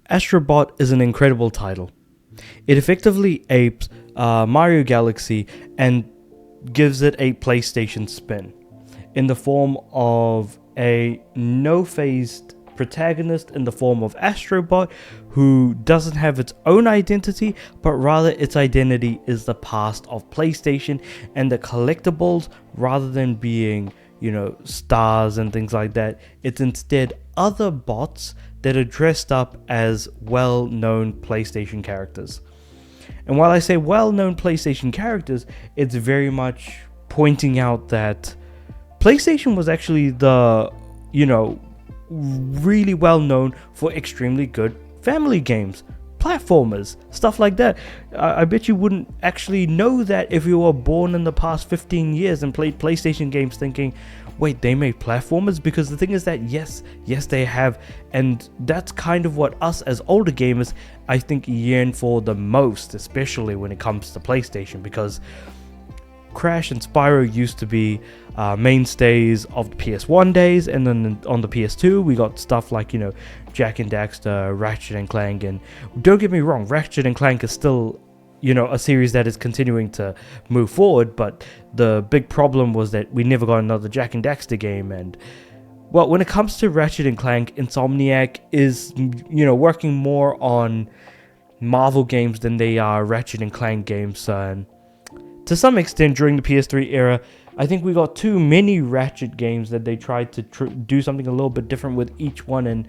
Astrobot is an incredible title. It effectively apes Mario Galaxy and gives it a PlayStation spin in the form of a no-phased protagonist in the form of Astrobot, who doesn't have its own identity, but rather its identity is the past of PlayStation and the collectibles. Rather than being, stars and things like that, it's instead other bots that are dressed up as well-known PlayStation characters. And while I say well-known PlayStation characters, it's very much pointing out that PlayStation was actually the, really well known for extremely good family games, platformers, stuff like that. I bet you wouldn't actually know that if you were born in the past 15 years and played PlayStation games thinking, wait, they made platformers? Because the thing is that yes they have, and that's kind of what us as older gamers I think yearn for the most, especially when it comes to PlayStation, because Crash and Spyro used to be mainstays of the PS1 days, and then on the PS2 we got stuff like Jak and Daxter, Ratchet and Clank. And don't get me wrong, Ratchet and Clank is still a series that is continuing to move forward, but the big problem was that we never got another Jak and Daxter game. And well, when it comes to Ratchet and Clank, Insomniac is working more on Marvel games than they are Ratchet and Clank games. And to some extent, during the PS3 era, I think we got too many Ratchet games that they tried to do something a little bit different with each one, and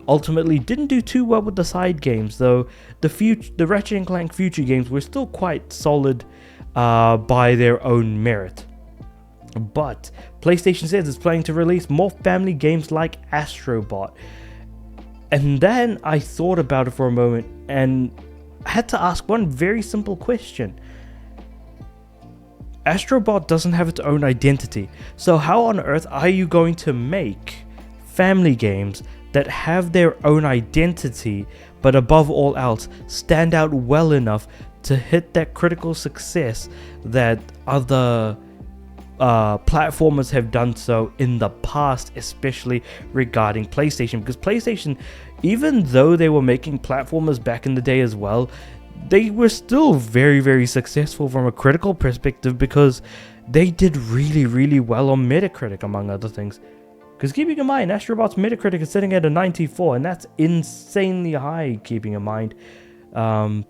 ultimately didn't do too well with the side games. Though the Ratchet and Clank future games were still quite solid by their own merit. But PlayStation says it's planning to release more family games like Astrobot. And then I thought about it for a moment and had to ask one very simple question. Astrobot doesn't have its own identity, so how on earth are you going to make family games that have their own identity, but above all else stand out well enough to hit that critical success that other platformers have done so in the past, especially regarding PlayStation? Because PlayStation, even though they were making platformers back in the day as well, they were still very, very successful from a critical perspective, because they did really, really well on Metacritic, among other things. Because keeping in mind, Astrobot's Metacritic is sitting at a 94, and that's insanely high, keeping in mind. But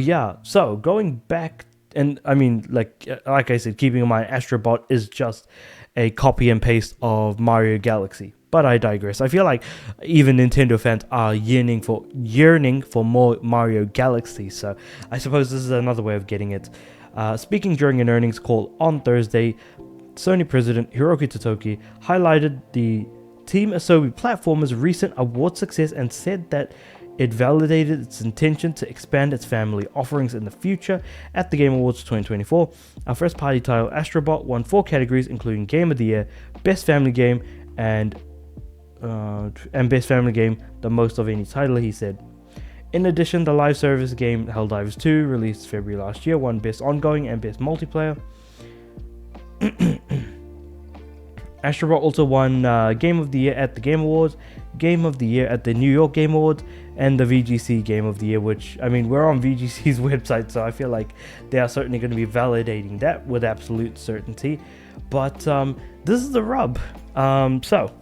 yeah, so going back, and I mean, like I said, keeping in mind, Astrobot is just a copy and paste of Mario Galaxy. But I digress. I feel like even Nintendo fans are yearning for more Mario Galaxy, so I suppose this is another way of getting it. Speaking during an earnings call on Thursday, Sony President Hiroki Totoki highlighted the Team Asobi platform's recent award success and said that it validated its intention to expand its family offerings in the future. At the Game Awards 2024, our first party title Astrobot won 4 categories, including Game of the Year, Best Family Game, and Best Family Game, the most of any title, he said. In addition, the live service game Helldivers 2, released February last year, won Best Ongoing and Best Multiplayer. Astrobot also won Game of the Year at the Game Awards, Game of the Year at the New York Game Awards, and the VGC Game of the Year, which, I mean, we're on VGC's website, so I feel like they are certainly going to be validating that with absolute certainty. But this is the rub. So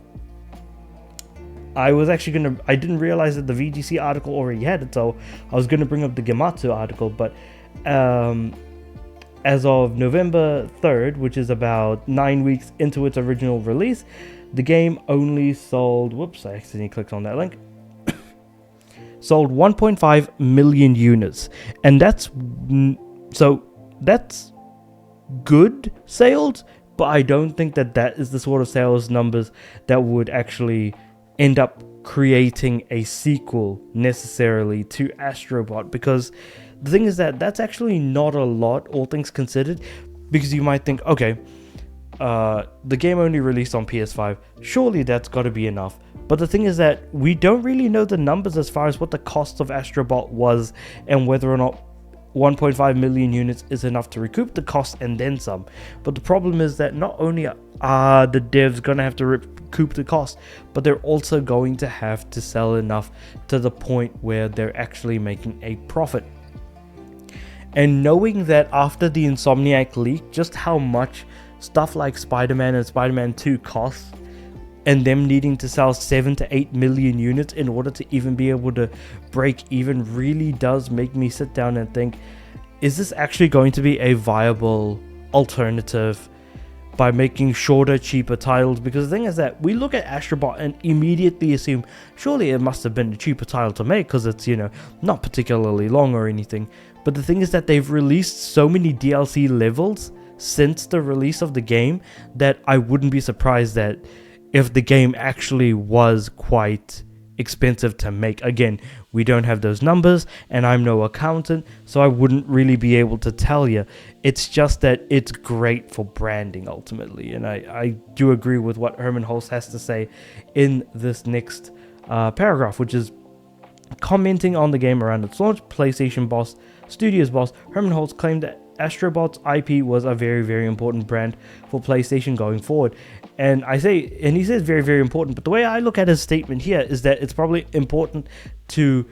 I didn't realize that the VGC article already had it, so I was going to bring up the Gematsu article, but as of November 3rd, which is about 9 weeks into its original release, the game only sold, I accidentally clicked on that link, sold 1.5 million units, and that's good sales, but I don't think that is the sort of sales numbers that would actually end up creating a sequel necessarily to Astrobot, because the thing is that that's actually not a lot, all things considered, because you might think, okay, the game only released on PS5, surely that's got to be enough. But the thing is that we don't really know the numbers as far as what the cost of Astrobot was and whether or not 1.5 million units is enough to recoup the cost and then some. But the problem is that not only are the devs going to have to recoup the cost, but they're also going to have to sell enough to the point where they're actually making a profit. And knowing that after the Insomniac leak, just how much stuff like Spider-Man and Spider-Man 2 costs, and them needing to sell 7 to 8 million units in order to even be able to break even, really does make me sit down and think, is this actually going to be a viable alternative by making shorter, cheaper titles? Because the thing is that we look at Astrobot and immediately assume surely it must have been a cheaper title to make because it's, not particularly long or anything. But the thing is that they've released so many DLC levels since the release of the game that I wouldn't be surprised that if the game actually was quite expensive to make. Again, we don't have those numbers and I'm no accountant, so I wouldn't really be able to tell you. It's just that it's great for branding ultimately, and I do agree with what Herman Hulst has to say in this next paragraph, which is commenting on the game around its launch. PlayStation Studios boss Herman Hulst claimed that Astrobot's IP was a very, very important brand for PlayStation going forward. And he says very, very important, but the way I look at his statement here is that it's probably important to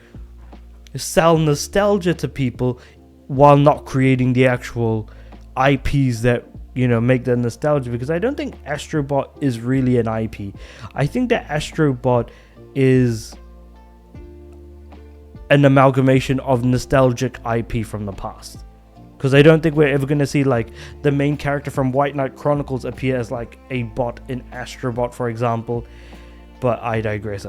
sell nostalgia to people while not creating the actual IPs that, make the nostalgia, because I don't think Astrobot is really an IP. I think that Astrobot is an amalgamation of nostalgic IP from the past. Because I don't think we're ever going to see like the main character from White Knight Chronicles appear as like a bot in Astrobot, for example. But I digress.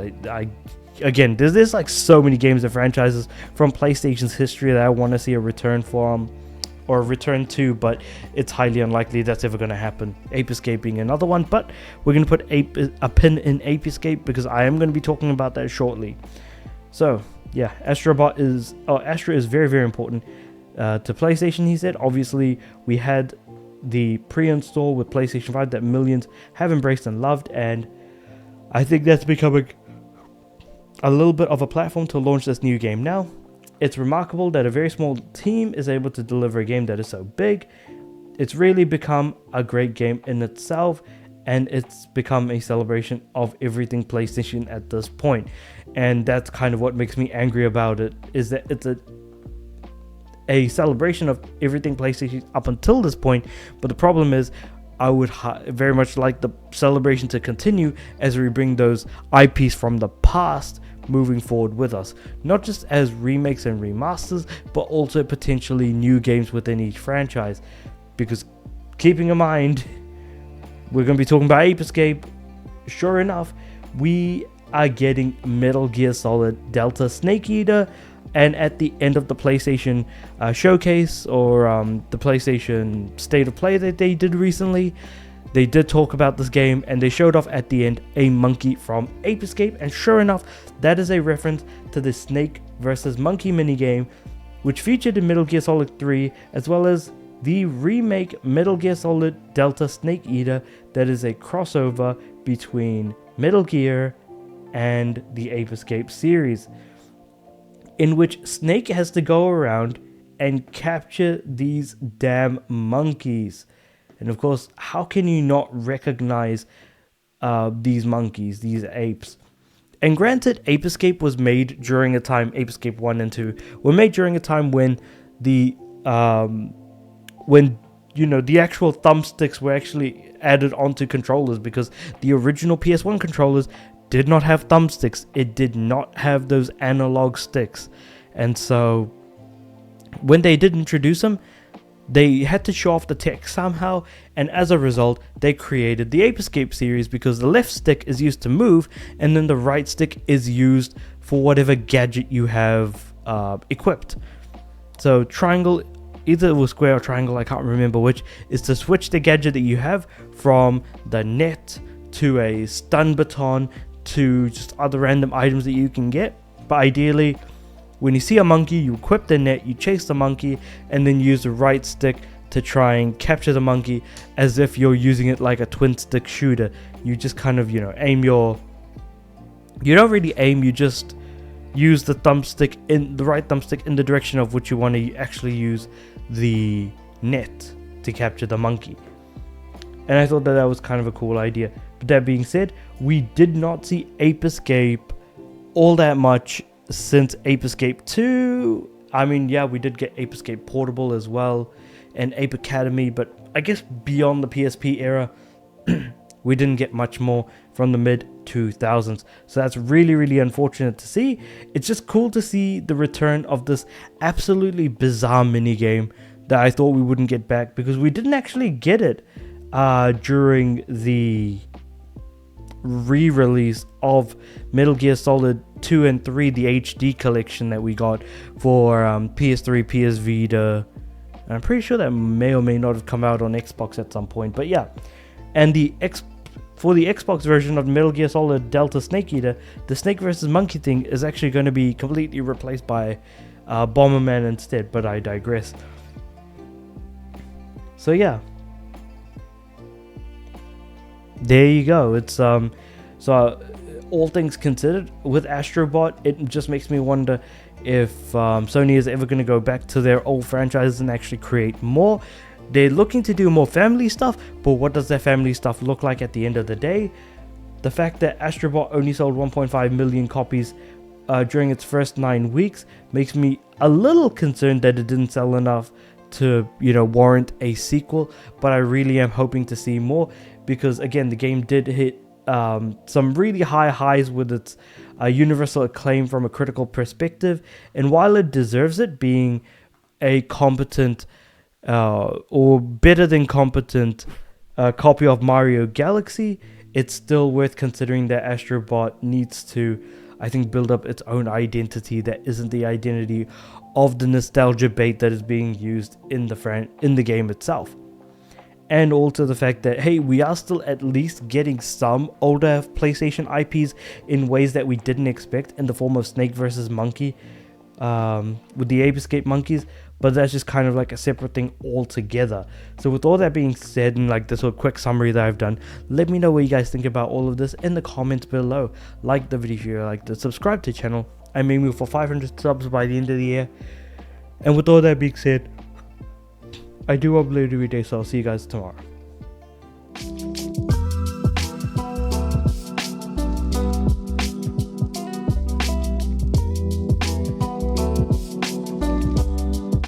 Again, there's like so many games and franchises from PlayStation's history that I want to see a return from or a return to, but it's highly unlikely that's ever going to happen. Ape Escape being another one, but we're going to put a pin in Ape Escape because I am going to be talking about that shortly. So yeah, Astro is very, very important to PlayStation, he said. Obviously, we had the pre-install with PlayStation 5 that millions have embraced and loved, and I think that's becoming a little bit of a platform to launch this new game now. It's remarkable that a very small team is able to deliver a game that is so big. It's really become a great game in itself, and it's become a celebration of everything PlayStation at this point. And that's kind of what makes me angry about it, is that it's a celebration of everything PlayStation up until this point. But the problem is, I would very much like the celebration to continue as we bring those IPs from the past moving forward with us, not just as remakes and remasters, but also potentially new games within each franchise. Because keeping in mind, we're going to be talking about Ape Escape. Sure enough, we are getting Metal Gear Solid Delta Snake Eater. And at the end of the PlayStation showcase, or the PlayStation State of Play that they did recently, they did talk about this game, and they showed off at the end a monkey from Ape Escape. And sure enough, that is a reference to the Snake versus Monkey minigame, which featured in Metal Gear Solid 3, as well as the remake Metal Gear Solid Delta Snake Eater, that is a crossover between Metal Gear and the Ape Escape series, in which Snake has to go around and capture these damn monkeys. And of course, how can you not recognize these monkeys, these apes? And granted, Ape Escape was made during a time, Ape Escape 1 and 2 were made during a time when the actual thumbsticks were actually added onto controllers, because the original PS1 controllers did not have thumbsticks. It did not have those analog sticks. And so when they did introduce them, they had to show off the tech somehow, and as a result, they created the Ape Escape series, because the left stick is used to move, and then the right stick is used for whatever gadget you have equipped. So triangle, either it was square or triangle, I can't remember which, is to switch the gadget that you have from the net to a stun baton to just other random items that you can get. But ideally, when you see a monkey, you equip the net, you chase the monkey, and then use the right stick to try and capture the monkey, as if you're using it like a twin stick shooter. You just kind of, aim you don't really aim, you just use the thumbstick in the right thumbstick in the direction of which you want to actually use the net to capture the monkey. And I thought that that was kind of a cool idea. But that being said, we did not see Ape Escape all that much since Ape Escape 2. I mean, yeah, we did get Ape Escape Portable as well and Ape Academy, but I guess beyond the PSP era, we didn't get much more from the mid 2000s. So that's really, really unfortunate to see. It's just cool to see the return of this absolutely bizarre minigame that I thought we wouldn't get back, because we didn't actually get it during the re-release of Metal Gear Solid 2 and 3, the HD collection that we got for PS3, PS Vita. And I'm pretty sure that may or may not have come out on Xbox at some point, but yeah. And for the Xbox version of Metal Gear Solid Delta Snake Eater, the Snake versus Monkey thing is actually going to be completely replaced by Bomberman instead, but I digress. So yeah, there you go. It's so all things considered, with Astrobot, it just makes me wonder if Sony is ever going to go back to their old franchises and actually create more. They're looking to do more family stuff, but what does that family stuff look like at the end of the day? The fact that Astrobot only sold 1.5 million copies during its first 9 weeks makes me a little concerned that it didn't sell enough to, you know, warrant a sequel. But I really am hoping to see more, because again, the game did hit some really high highs with its universal acclaim from a critical perspective, and while it deserves it, being a competent or better than competent copy of Mario Galaxy, it's still worth considering that Astrobot needs to, I think, build up its own identity that isn't the identity of the nostalgia bait that is being used in the game itself. And also the fact that, hey, we are still at least getting some older PlayStation IPs in ways that we didn't expect, in the form of Snake vs. Monkey with the Ape Escape monkeys, but that's just kind of like a separate thing altogether. So with all that being said, and like this little quick summary that I've done, let me know what you guys think about all of this in the comments below. Like the video if you like to, subscribe to the channel. I'm aiming for 500 subs by the end of the year. And with all that being said, I do upload every day, so I'll see you guys tomorrow.